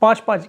5-5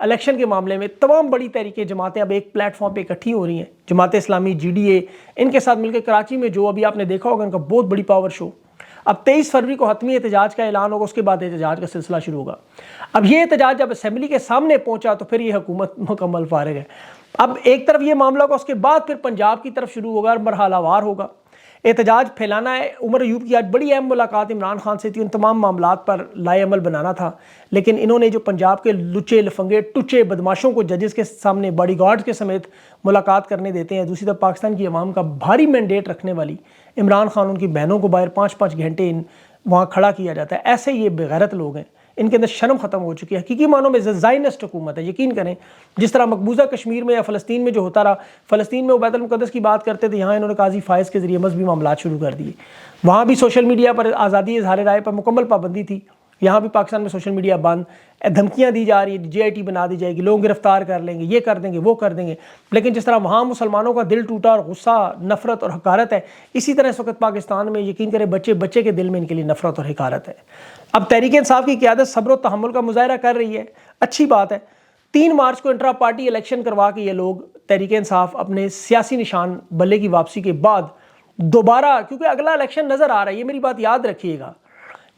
election کے معاملے میں تمام بڑی تحریکیں جماعتیں اب ایک پلیٹ فارم پہ اکٹھی ہو رہی ہیں. جماعت اسلامی, GDA, ان کے ساتھ مل کے کراچی میں جو ابھی آپ نے دیکھا ہوگا ان کا بہت بڑی پاور شو. اب 23 فروری کو حتمی احتجاج کا اعلان ہوگا, اس کے بعد احتجاج کا سلسلہ شروع ہوگا. اب یہ احتجاج جب اسمبلی کے سامنے پہنچا تو پھر یہ حکومت مکمل فارغ ہے. اب ایک طرف یہ معاملہ ہوگا, اس کے بعد پھر پنجاب کی طرف شروع ہوگا اور مرحلہ وار ہوگا. احتجاج پھیلانا ہے. عمر ایوب کی آج بڑی اہم ملاقات عمران خان سے تھی, ان تمام معاملات پر لائے عمل بنانا تھا, لیکن انہوں نے جو پنجاب کے لچے لفنگے ٹچے بدماشوں کو ججز کے سامنے باڈی گارڈز کے سمیت ملاقات کرنے دیتے ہیں, دوسری طرف پاکستان کی عوام کا بھاری مینڈیٹ رکھنے والی عمران خان, ان کی بہنوں کو باہر 5-5 گھنٹے وہاں کھڑا کیا جاتا ہے. ایسے یہ بغیرت لوگ ہیں, ان کے اندر شرم ختم ہو چکی ہے. حقیقی معنوں میں زائنسٹ حکومت ہے. یقین کریں جس طرح مقبوضہ کشمیر میں یا فلسطین میں جو ہوتا رہا, فلسطین میں وہ بیت المقدس کی بات کرتے تھے, یہاں انہوں نے قاضی فائز کے ذریعے مذہبی معاملات شروع کر دیے. وہاں بھی سوشل میڈیا پر آزادی اظہار رائے پر مکمل پابندی تھی, یہاں بھی پاکستان میں سوشل میڈیا بند, دھمکیاں دی جا رہی ہیں, JIT بنا دی جائے گی, لوگ گرفتار کر لیں گے, یہ کر دیں گے, وہ کر دیں گے. لیکن جس طرح وہاں مسلمانوں کا دل ٹوٹا اور غصہ, نفرت اور حقارت ہے, اسی طرح اس وقت پاکستان میں یقین کریں بچے کے دل میں ان کے لیے نفرت اور حقارت ہے. اب تحریک انصاف کی قیادت صبر و تحمل کا مظاہرہ کر رہی ہے, اچھی بات ہے. 3 مارچ کو انٹرا پارٹی الیکشن کروا کے یہ لوگ تحریک انصاف اپنے سیاسی نشان بلے کی واپسی کے بعد دوبارہ, کیونکہ اگلا الیکشن نظر آ رہا ہے, یہ میری بات یاد رکھیے گا,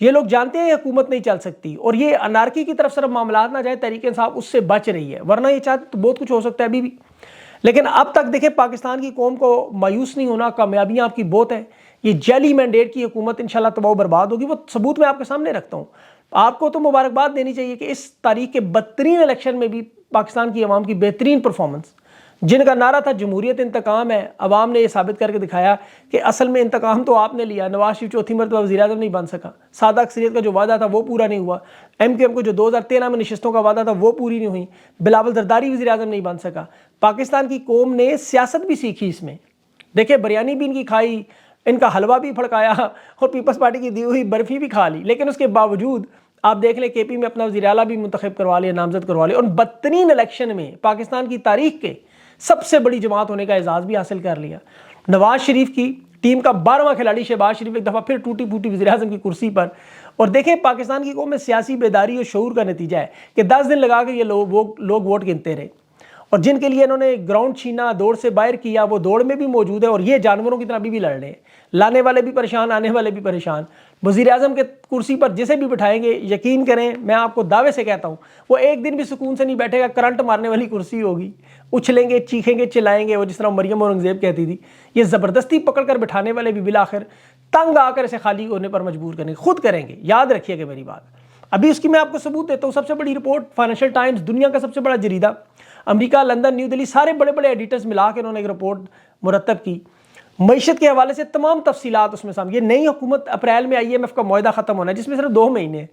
یہ لوگ جانتے ہیں حکومت نہیں چل سکتی اور یہ انارکی کی طرف صرف معاملات نہ جائے, تحریک انصاف اس سے بچ رہی ہے, ورنہ یہ چاہتے تو بہت کچھ ہو سکتا ہے ابھی بھی. لیکن اب تک دیکھیں پاکستان کی قوم کو مایوس نہیں ہونا, کامیابیاں آپ کی بہت ہیں. یہ جعلی مینڈیٹ کی حکومت انشاءاللہ تباہ و برباد ہوگی, وہ ثبوت میں آپ کے سامنے رکھتا ہوں. آپ کو تو مبارکباد دینی چاہیے کہ اس تاریخ کے بدترین الیکشن میں بھی پاکستان کی عوام کی بہترین پرفارمنس, جن کا نعرہ تھا جمہوریت انتقام ہے, عوام نے یہ ثابت کر کے دکھایا کہ اصل میں انتقام تو آپ نے لیا. نواز شریف چوتھی مرتبہ وزیر اعظم نہیں بن سکا, سادہ اکثریت کا جو وعدہ تھا وہ پورا نہیں ہوا, MQM کو جو 2013 میں نشستوں کا وعدہ تھا وہ پوری نہیں ہوئی, بلاول زرداری وزیر اعظم نہیں بن سکا. پاکستان کی قوم نے سیاست بھی سیکھی اس میں, دیکھیں بریانی بھی ان کی کھائی, ان کا حلوہ بھی پھڑکایا اور پیپلز پارٹی کی دی ہوئی برفی بھی کھا لی, لیکن اس کے باوجود آپ دیکھ لیں KP میں اپنا وزیر اعلیٰ بھی منتخب کروا لیا, نامزد کروا لیا, اور بدترین الیکشن میں پاکستان کی تاریخ کے سب سے بڑی جماعت ہونے کا اعزاز بھی حاصل کر لیا. نواز شریف کی ٹیم کا 12واں کھلاڑی شہباز شریف ایک دفعہ پھر ٹوٹی پھوٹی وزیر اعظم کی کرسی پر. اور دیکھیں پاکستان کی قوم میں سیاسی بیداری اور شعور کا نتیجہ ہے کہ 10 دن لگا کے یہ لوگ ووٹ گنتے رہے, اور جن کے لیے انہوں نے گراؤنڈ چھینا, دوڑ سے باہر کیا, وہ دوڑ میں بھی موجود ہے, اور یہ جانوروں کی طرح بھی لڑ رہے ہیں. لانے والے بھی پریشان, آنے والے بھی پریشان. وزیر اعظم کے کرسی پر جسے بھی بٹھائیں گے, یقین کریں میں آپ کو دعوے سے کہتا ہوں وہ ایک دن بھی سکون سے نہیں بیٹھے گا. کرنٹ مارنے والی کرسی ہوگی, اچھلیں گے, چیخیں گے, چلائیں گے, وہ جس طرح مریم اورنگزیب کہتی تھی. یہ زبردستی پکڑ کر بٹھانے والے بھی بالآخر تنگ آ کر اسے خالی ہونے پر مجبور کریں گے, خود کریں گے. یاد رکھیے گا میری بات. ابھی اس کی میں آپ کو ثبوت دیتا ہوں. سب سے بڑی رپورٹ فائنینشل ٹائمز, دنیا کا سب سے بڑا جریدہ, امریکہ, لندن, نیو دہلی, سارے بڑے بڑے ایڈیٹرز ملا کے انہوں نے ایک رپورٹ مرتب کی. معیشت کے حوالے سے تمام تفصیلات اس میں سامنے. یہ نئی حکومت اپریل میں IMF کا معاہدہ ختم ہونا ہے, جس میں صرف 2 مہینے ہیں.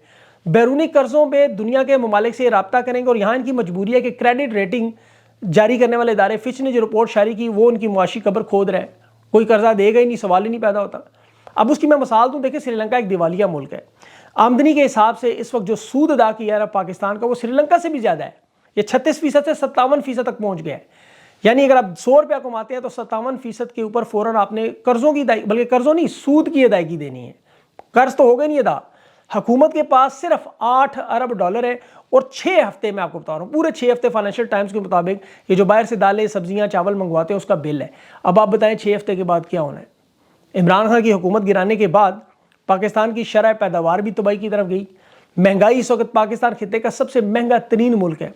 بیرونی قرضوں پہ دنیا کے ممالک سے رابطہ کریں گے, اور یہاں ان کی مجبوری ہے کہ کریڈٹ ریٹنگ جاری کرنے والے ادارے, فچ نے جو رپورٹ جاری کی وہ ان کی معاشی قبر کھود رہا ہے. کوئی قرضہ دے گا ہی نہیں, سوال ہی نہیں پیدا ہوتا. اب اس کی میں مثال دوں, دیکھیں سری لنکا ایک دیوالیہ ملک ہے. آمدنی کے حساب سے اس وقت جو سود ادا کیا ہے پاکستان کا, وہ سری لنکا سے بھی زیادہ ہے. یہ 36% سے 57% تک پہنچ گیا ہے. یعنی اگر آپ 100 روپیہ کماتے ہیں تو 57% کے اوپر فوراً آپ نے قرضوں کی بلکہ قرضوں نہیں, سود کی ادائیگی دینی ہے. قرض تو ہو گئے نہیں ادا. حکومت کے پاس صرف $8 ارب ہے, اور 6 ہفتے میں آپ کو بتا رہا ہوں, پورے 6 ہفتے فائنینشل ٹائمز کے مطابق یہ جو باہر سے دالیں, سبزیاں, چاول منگواتے ہیں اس کا بل ہے. اب آپ بتائیں 6 ہفتے کے بعد کیا ہونا ہے. عمران خان کی حکومت گرانے کے بعد پاکستان کی شرح پیداوار بھی تباہی کی طرف گئی. مہنگائی اس وقت پاکستان خطے کا سب سے مہنگا ترین ملک ہے.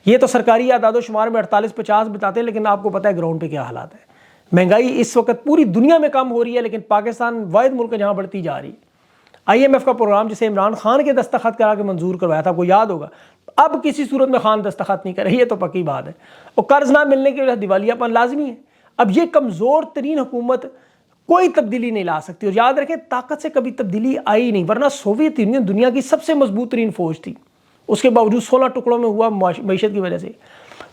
یہ تو سرکاری اعداد و شمار میں 48-50 بتاتے ہیں, لیکن آپ کو پتہ ہے گراؤنڈ پہ کیا حالات ہیں. مہنگائی اس وقت پوری دنیا میں کم ہو رہی ہے, لیکن پاکستان واحد ملک ہے جہاں بڑھتی جا رہی ہے. IMF کا پروگرام جسے عمران خان کے دستخط کرا کے منظور کروایا تھا, آپ کو یاد ہوگا, اب کسی صورت میں خان دستخط نہیں کرے, یہ تو پکی بات ہے. اور قرض نہ ملنے کی وجہ سے دیوالیہ پن لازمی ہے. اب یہ کمزور ترین حکومت کوئی تبدیلی نہیں لا سکتی, اور یاد رکھیں طاقت سے کبھی تبدیلی آئی نہیں, ورنہ سوویت یونین دنیا کی سب سے مضبوط ترین فوج تھی, اس کے باوجود 16 ٹکڑوں میں ہوا معیشت کی وجہ سے.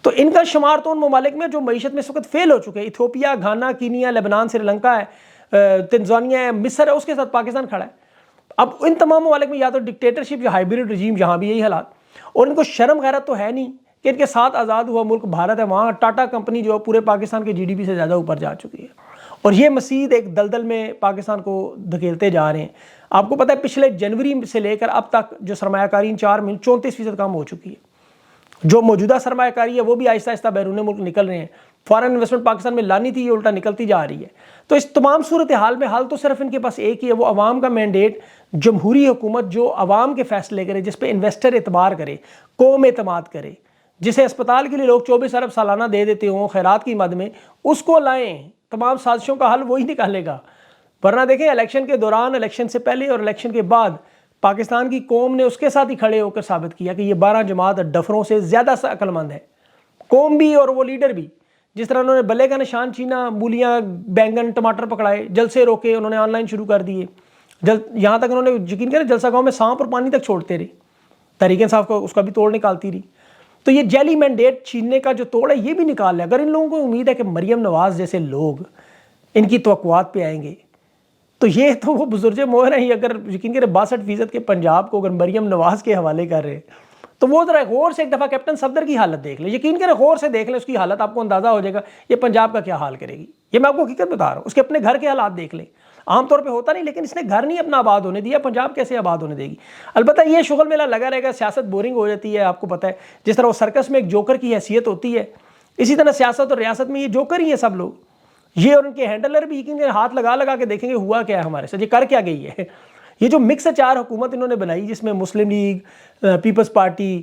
تو ان کا شمار تو ان ممالک میں جو معیشت میں اس وقت فیل ہو چکے ہیں, ایتھوپیا, گھانا, کینیا, لبنان, سری لنکا ہے, تنزانیہ ہے, مصر ہے, اس کے ساتھ پاکستان کھڑا ہے. اب ان تمام ممالک میں یا تو ڈکٹیٹرشپ یا ہائیبریڈ رجیم, جہاں بھی یہی حالات, اور ان کو شرم غیرت تو ہے نہیں کہ ان کے ساتھ آزاد ہوا ملک بھارت ہے, وہاں ٹاٹا کمپنی جو پورے پاکستان کے GDP سے زیادہ اوپر جا چکی ہے, اور یہ مزید ایک دلدل میں پاکستان کو دھکیلتے جا رہے ہیں. آپ کو پتہ ہے پچھلے جنوری سے لے کر اب تک جو سرمایہ کاری ان 4 مہینے 34% کم ہو چکی ہے. جو موجودہ سرمایہ کاری ہے وہ بھی آہستہ آہستہ بیرون ملک نکل رہے ہیں، فارن انویسٹمنٹ پاکستان میں لانی تھی، یہ الٹا نکلتی جا رہی ہے۔ تو اس تمام صورتحال میں حل تو صرف ان کے پاس ایک ہی ہے، وہ عوام کا مینڈیٹ، جمہوری حکومت جو عوام کے فیصلے کرے، جس پہ انویسٹر اعتبار کرے، قوم اعتماد کرے، جسے اسپتال کے لیے لوگ 24 ارب سالانہ دے دیتے ہوں خیرات کی مد میں، اس کو لائیں۔ تمام سازشوں کا حل وہی نکالے گا۔ ورنہ دیکھیں الیکشن کے دوران، الیکشن سے پہلے اور الیکشن کے بعد پاکستان کی قوم نے اس کے ساتھ ہی کھڑے ہو کر ثابت کیا کہ یہ 12 جماعت ڈفروں سے زیادہ عقل مند ہے، قوم بھی اور وہ لیڈر بھی۔ جس طرح انہوں نے بلے کا نشان چھینا، مولیاں، بینگن، ٹماٹر پکڑائے، جلسے روکے، انہوں نے آن لائن شروع کر دیے، یہاں تک انہوں نے یقین کریں جلسہ گاؤں میں سانپ اور پانی تک چھوڑتے رہے، تحریک انصاف کو اس کا بھی توڑ نکالتی رہی۔ تو یہ جیلی مینڈیٹ چھیننے کا جو توڑ ہے یہ بھی نکال لیا۔ اگر ان لوگوں کو امید ہے کہ مریم نواز جیسے لوگ ان کی توقعات پہ آئیں گے، تو یہ تو وہ بزرگ مہر ہیں۔ اگر یقین کریں 62% کے پنجاب کو اگر مریم نواز کے حوالے کر رہے ہیں تو وہ ذرا غور سے ایک دفعہ کیپٹن صفدر کی حالت دیکھ لیں، یقین کریں غور سے دیکھ لیں اس کی حالت، آپ کو اندازہ ہو جائے گا یہ پنجاب کا کیا حال کرے گی۔ یہ میں آپ کو حقیقت بتا رہا ہوں، اس کے اپنے گھر کے حالات دیکھ لیں۔ عام طور پہ ہوتا نہیں، لیکن اس نے گھر نہیں اپنا آباد ہونے دیا، پنجاب کیسے آباد ہونے دے گی؟ البتہ یہ شغل میلہ لگا رہے گا، سیاست بورنگ ہو جاتی ہے، آپ کو پتہ ہے جس طرح وہ سرکس میں ایک جوکر کی حیثیت ہوتی ہے، اسی طرح سیاست اور ریاست میں یہ جوکر ہی ہیں سب لوگ۔ یہ اور ان کے ہینڈلر بھی یقین کریں ہاتھ لگا لگا کے دیکھیں گے ہوا کیا ہے ہمارے ساتھ، یہ کر کیا گئی ہے۔ یہ جو مکس چار حکومت انہوں نے بنائی، جس میں مسلم لیگ، پیپلز پارٹی،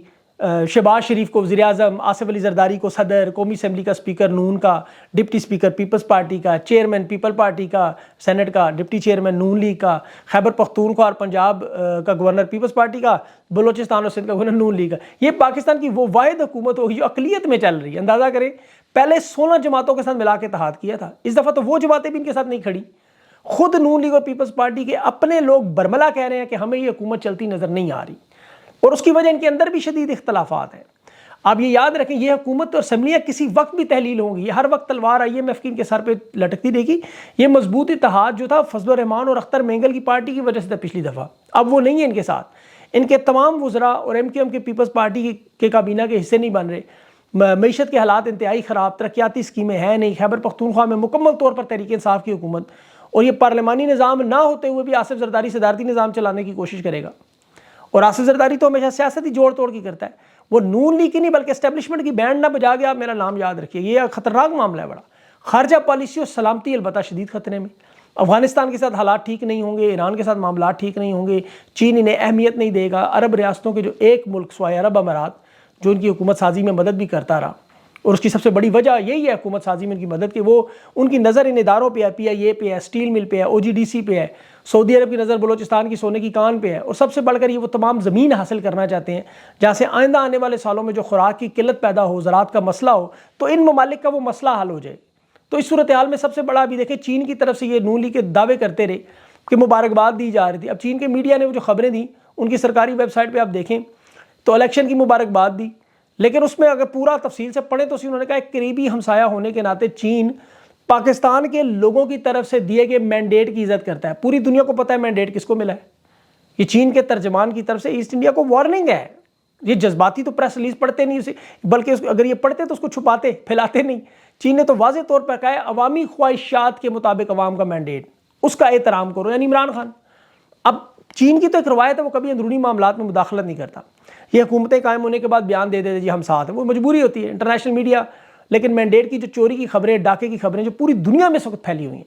شہباز شریف کو وزیر اعظم، آصف علی زرداری کو صدر، قومی اسمبلی کا اسپیکر نون کا، ڈپٹی اسپیکر پیپلز پارٹی کا، چیئرمین پیپل پارٹی کا سینٹ کا، ڈپٹی چیئرمین نون لیگ کا، خیبر پختونخوا اور پنجاب کا گورنر پیپلز پارٹی کا، بلوچستان اور سندھ کا گورنر نون لیگ کا۔ یہ پاکستان کی وہ واحد حکومت ہوگی جو اقلیت میں چل رہی ہے۔ اندازہ کریں پہلے 16 جماعتوں کے ساتھ ملا کے اتحاد کیا تھا، اس دفعہ تو وہ جماعتیں بھی ان کے ساتھ نہیں کھڑی۔ خود نون لیگ اور پیپلز پارٹی کے اپنے لوگ برملا کہہ رہے ہیں کہ ہمیں یہ حکومت چلتی نظر نہیں آ رہی، اور اس کی وجہ ان کے اندر بھی شدید اختلافات ہیں۔ آپ یہ یاد رکھیں یہ حکومت اور اسمبلیاں کسی وقت بھی تحلیل ہوں گی، یہ ہر وقت تلوار IMF کی ان کے سر پہ لٹکتی رہے گی۔ یہ مضبوط اتحاد جو تھا فضل الرحمان اور اختر مینگل کی پارٹی کی وجہ سے تھا پچھلی دفعہ، اب وہ نہیں ہے ان کے ساتھ۔ ان کے تمام وزراء اور MQM کے پیپلز پارٹی کے کابینہ کے حصے نہیں بن رہے۔ معیشت کے حالات انتہائی خراب، ترقیاتی اسکیمیں ہیں نہیں، خیبر پختونخوا میں مکمل طور پر تحریک انصاف کی حکومت، اور یہ پارلیمانی نظام نہ ہوتے ہوئے بھی آصف زرداری صدارتی نظام چلانے کی کوشش کرے گا۔ اور آصف زرداری تو ہمیشہ سیاست ہی جوڑ توڑ کی کرتا ہے، وہ نون لیگ کی نہیں بلکہ اسٹیبلشمنٹ کی بینڈ نہ بجا کے آپ میرا نام یاد رکھیے، یہ خطرناک معاملہ ہے بڑا۔ خارجہ پالیسی اور سلامتی البتہ شدید خطرے میں، افغانستان کے ساتھ حالات ٹھیک نہیں ہوں گے، ایران کے ساتھ معاملات ٹھیک نہیں ہوں گے، چین انہیں اہمیت نہیں دے گا، عرب ریاستوں کے جو ایک ملک سوائے عرب امارات جو ان کی حکومت سازی میں مدد بھی کرتا رہا، اور اس کی سب سے بڑی وجہ یہی ہے حکومت سازی میں ان کی مدد کہ وہ ان کی نظر ان اداروں پہ ہے، PIA پہ ہے، اسٹیل مل پہ ہے، OGDC پہ ہے، سعودی عرب کی نظر بلوچستان کی سونے کی کان پہ ہے، اور سب سے بڑھ کر یہ وہ تمام زمین حاصل کرنا چاہتے ہیں جہاں سے آئندہ آنے والے سالوں میں جو خوراک کی قلت پیدا ہو، زراعت کا مسئلہ ہو، تو ان ممالک کا وہ مسئلہ حل ہو جائے۔ تو اس صورتحال میں سب سے بڑا ابھی دیکھیں چین کی طرف سے یہ نون لیگ کے دعوے کرتے رہے کہ مبارکباد دی جا رہی تھی۔ اب چین کے میڈیا نے وہ جو خبریں دیں ان کی سرکاری ویب سائٹ پہ آپ دیکھیں تو الیکشن کی مبارکباد دی، لیکن اس میں اگر پورا تفصیل سے پڑھیں تو انہوں نے کہا ایک قریبی ہمسایہ ہونے کے ناطے چین پاکستان کے لوگوں کی طرف سے دیے گئے مینڈیٹ کی عزت کرتا ہے۔ پوری دنیا کو پتہ ہے مینڈیٹ کس کو ملا ہے، یہ چین کے ترجمان کی طرف سے ایسٹ انڈیا کو وارننگ ہے۔ یہ جذباتی تو پریس ریلیز پڑھتے نہیں اسے، بلکہ اگر یہ پڑھتے تو اس کو چھپاتے پھیلاتے نہیں۔ چین نے تو واضح طور پر کہا ہے عوامی خواہشات کے مطابق عوام کا مینڈیٹ، اس کا احترام کرو، یعنی عمران خان۔ اب چین کی تو ایک روایت ہے وہ کبھی اندرونی معاملات میں مداخلت نہیں کرتا، یہ حکومتیں قائم ہونے کے بعد بیان دے دیتے جی ہم ساتھ ہیں، وہ مجبوری ہوتی ہے انٹرنیشنل میڈیا۔ لیکن مینڈیٹ کی جو چوری کی خبریں، ڈاکے کی خبریں جو پوری دنیا میں اس وقت پھیلی ہوئی ہیں،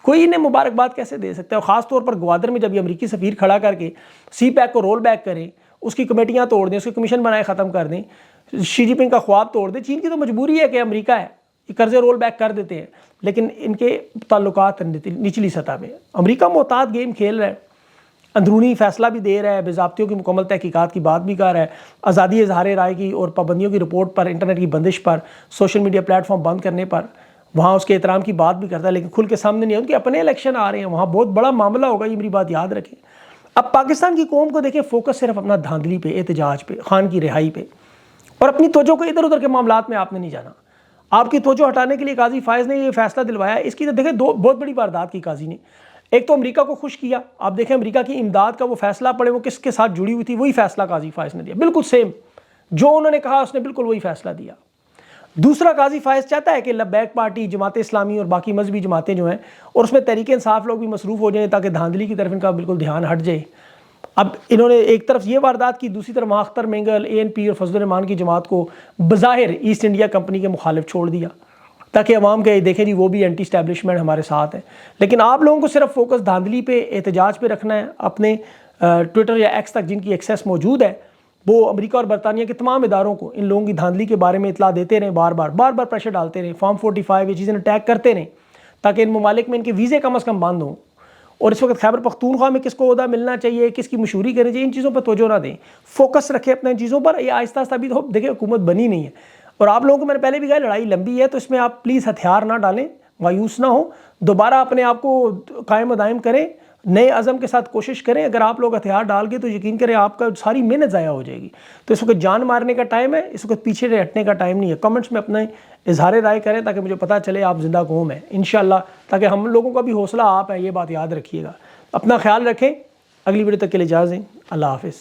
کوئی انہیں مبارکباد کیسے دے سکتا ہے؟ اور خاص طور پر گوادر میں جب یہ امریکی سفیر کھڑا کر کے CPEC کو رول بیک کریں، اس کی کمیٹیاں توڑ دیں، اس کی کمیشن بنائے ختم کر دیں، شی جن پنگ کا خواب توڑ دیں۔ چین کی تو مجبوری ہے کہ امریکہ ہے، یہ قرضے رول بیک کر دیتے ہیں، لیکن ان کے تعلقات نچلی سطح میں امریکہ محتاط گیم کھیل رہا ہے، اندرونی فیصلہ بھی دے رہا ہے، باضابطیوں کی مکمل تحقیقات کی بات بھی کر رہا ہے، آزادی اظہار رائے کی اور پابندیوں کی رپورٹ پر، انٹرنیٹ کی بندش پر، سوشل میڈیا پلیٹ فارم بند کرنے پر وہاں اس کے احترام کی بات بھی کرتا ہے، لیکن کھل کے سامنے نہیں ہے۔ ان کے اپنے الیکشن آ رہے ہیں، وہاں بہت بڑا معاملہ ہوگا، یہ میری بات یاد رکھیں۔ اب پاکستان کی قوم کو دیکھیں فوکس صرف اپنا دھاندلی پہ، احتجاج پہ، خان کی رہائی پہ، اور اپنی توجہ کو ادھر ادھر کے معاملات میں آپ نے نہیں جانا۔ آپ کی توجہ ہٹانے کے لیے قاضی فائز نے یہ فیصلہ دلوایا، اس کی تو دیکھیں دو بہت بڑی واردات کی قاضی نے۔ ایک تو امریکہ کو خوش کیا، آپ دیکھیں امریکہ کی امداد کا وہ فیصلہ پڑے وہ کس کے ساتھ جڑی ہوئی تھی، وہی فیصلہ قاضی فائز نے دیا، بالکل سیم جو انہوں نے کہا اس نے بالکل وہی فیصلہ دیا۔ دوسرا قاضی فائز چاہتا ہے کہ لبیک پارٹی، جماعت اسلامی اور باقی مذہبی جماعتیں جو ہیں اور اس میں تحریک انصاف لوگ بھی مصروف ہو جائیں تاکہ دھاندلی کی طرف ان کا بالکل دھیان ہٹ جائے۔ اب انہوں نے ایک طرف یہ واردات کی، دوسری طرف وہاں اختر مینگل، ANP اور فضل الرحمان کی جماعت کو بظاہر ایسٹ انڈیا کمپنی کے مخالف چھوڑ دیا تاکہ عوام کہے دیکھیں جی وہ بھی اینٹی اسٹیبلشمنٹ ہمارے ساتھ ہے. لیکن آپ لوگوں کو صرف فوکس دھاندلی پہ، احتجاج پہ رکھنا ہے. اپنے ٹویٹر یا ایکس تک جن کی ایکسیس موجود ہے وہ امریکہ اور برطانیہ کے تمام اداروں کو ان لوگوں کی دھاندلی کے بارے میں اطلاع دیتے رہیں، بار بار پریشر ڈالتے رہیں، فارم 45 یہ چیزیں اٹیک کرتے رہیں تاکہ ان ممالک میں ان کے ویزے کم از کم بند ہوں. اور اس وقت خیبر پختونخوا میں کس کو عہدہ ملنا چاہیے، کس کی مشہوری کرنی چاہیے، ان چیزوں پر توجہ نہ دیں. فوکس رکھیں اپنے ان چیزوں پر. یہ آہستہ آہستہ ابھی تو دیکھیں حکومت بنی نہیں ہے. اور آپ لوگوں کو میں نے پہلے بھی کہا لڑائی لمبی ہے، تو اس میں آپ پلیز ہتھیار نہ ڈالیں، مایوس نہ ہوں، دوبارہ اپنے آپ کو قائم و دائم کریں، نئے عزم کے ساتھ کوشش کریں. اگر آپ لوگ ہتھیار ڈال گے تو یقین کریں آپ کا ساری محنت ضائع ہو جائے گی. تو اس وقت جان مارنے کا ٹائم ہے، اس وقت پیچھے ہٹنے کا ٹائم نہیں ہے. کمنٹس میں اپنے اظہار رائے کریں تاکہ مجھے پتہ چلے آپ زندہ قوم ہیں انشاءاللہ، تاکہ ہم لوگوں کا بھی حوصلہ آپ ہے. یہ بات یاد رکھیے گا. اپنا خیال رکھیں. اگلی ویڈیو تک کے لیے اجازت دیں. اللہ حافظ.